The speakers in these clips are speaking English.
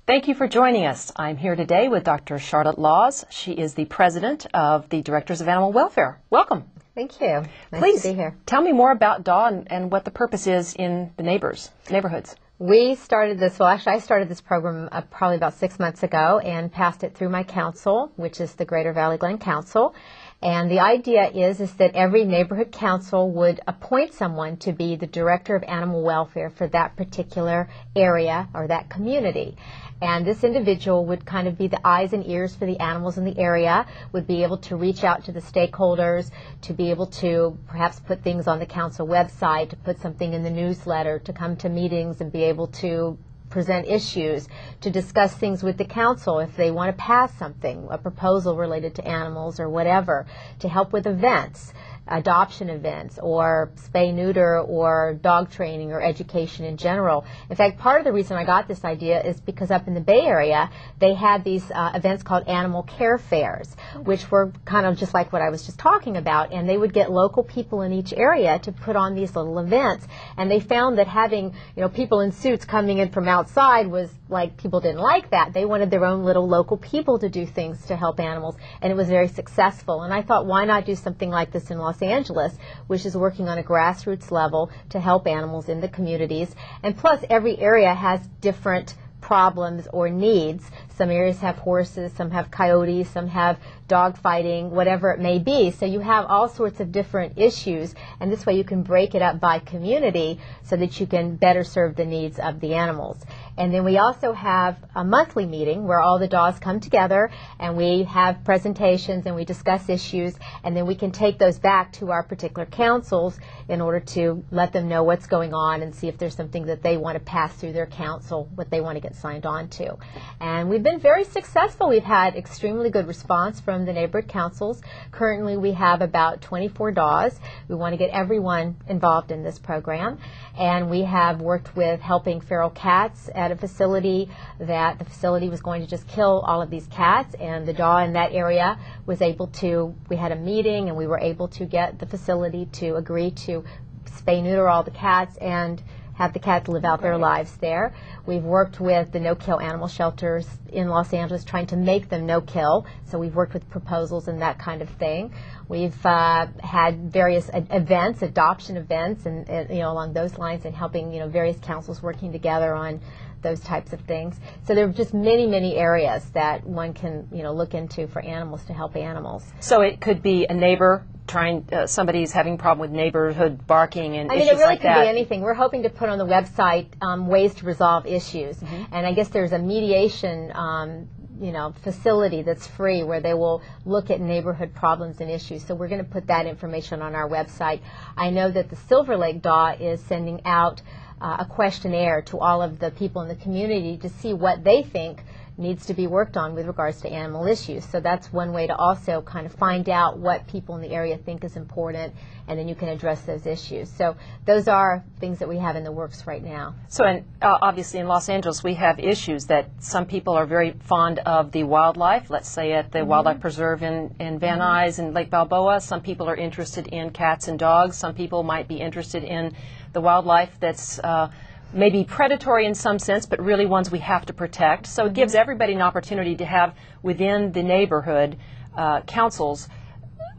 Thank you for joining us. I'm here today with Dr. Charlotte Laws. She is the president of the Directors of Animal Welfare. Welcome. Thank you. Please to be here. Tell me more about DAW and what the purpose is in the neighborhoods. We started this, well actually I started this program probably about 6 months ago and passed it through my council, which is the Greater Valley Glen Council. And the idea is that every neighborhood council would appoint someone to be the director of animal welfare for that particular area or that community. And this individual would kind of be the eyes and ears for the animals in the area, would be able to reach out to the stakeholders, to be able to perhaps put things on the council website, to put something in the newsletter, to come to meetings and be able to present issues, to discuss things with the council if they want to pass something, a proposal related to animals or whatever, to help with events, adoption events, or spay-neuter, or dog training, or education in general. In fact, part of the reason I got this idea is because up in the Bay Area, they had these events called animal care fairs, which were kind of just like what I was just talking about, and they would get local people in each area to put on these little events, and they found that having, people in suits coming in from outside was like, people didn't like that. They wanted their own little local people to do things to help animals, and it was very successful. And I thought, why not do something like this in Los Angeles, which is working on a grassroots level to help animals in the communities. And plus, every area has different problems or needs. Some areas have horses, some have coyotes, some have dog fighting, whatever it may be. So you have all sorts of different issues, and this way you can break it up by community so that you can better serve the needs of the animals. And then we also have a monthly meeting where all the DAWs come together and we have presentations and we discuss issues, and then we can take those back to our particular councils in order to let them know what's going on and see if there's something that they want to pass through their council, what they want to get signed on to. And we've been very successful. We've had extremely good response from the neighborhood councils. Currently we have about 24 DAWs. We want to get everyone involved in this program, and we have worked with helping feral cats at a facility that the facility was going to just kill all of these cats, and the DAW in that area was able to, we had a meeting and we were able to get the facility to agree to spay neuter all the cats and have the cats live out their lives there. We've worked with the no-kill animal shelters in Los Angeles trying to make them no-kill, so we've worked with proposals and that kind of thing. We've had various events, adoption events, and along those lines, and helping various councils working together on those types of things. So there are just many, many areas that one can look into for animals to help animals. So it could be a neighbor trying, somebody's having a problem with neighborhood barking and issues like that. It really could be anything. We're hoping to put on the website ways to resolve issues. Mm-hmm. And I guess there's a mediation facility that's free where they will look at neighborhood problems and issues. So we're going to put that information on our website. I know that the Silver Lake DAW is sending out a questionnaire to all of the people in the community to see what they think needs to be worked on with regards to animal issues. So that's one way to also kind of find out what people in the area think is important, and then you can address those issues. So those are things that we have in the works right now. So obviously in Los Angeles we have issues that some people are very fond of the wildlife, let's say at the Wildlife Preserve in Van Nuys and Lake Balboa. Some people are interested in cats and dogs. Some people might be interested in the wildlife that's maybe predatory in some sense, but really ones we have to protect. So it gives everybody an opportunity to have within the neighborhood councils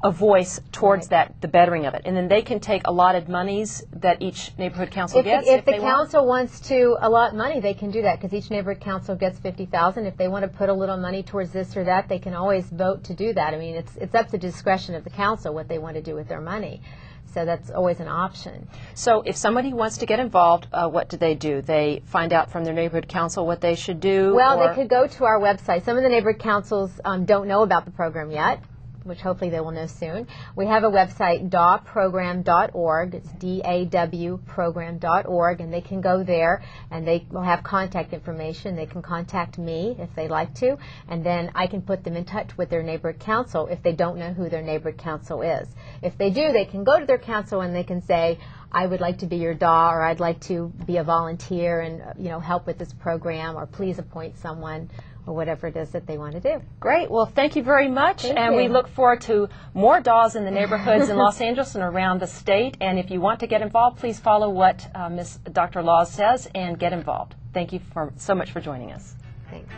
a voice towards the bettering of it. And then they can take allotted monies that each neighborhood council gets. If the council wants to allot money, they can do that, because each neighborhood council gets $50,000. If they want to put a little money towards this or that, they can always vote to do that. I mean, it's up to the discretion of the council what they want to do with their money. So that's always an option. So if somebody wants to get involved, what do? They find out from their neighborhood council what they should do? Well, they could go to our website. Some of the neighborhood councils don't know about the program yet, which hopefully they will know soon. We have a website, dawprogram.org. It's DAW program.org, and they can go there and they will have contact information. They can contact me if they like to, and then I can put them in touch with their neighborhood council if they don't know who their neighborhood council is. If they do, they can go to their council and they can say, I would like to be your DAW, or I'd like to be a volunteer and help with this program, or please appoint someone, or whatever it is that they want to do. Great. Well, thank you very much. Thank and you. we look forward to more DAWs in the neighborhoods in Los Angeles and around the state. And if you want to get involved, please follow what Dr. Laws says and get involved. Thank you so much for joining us. Thanks.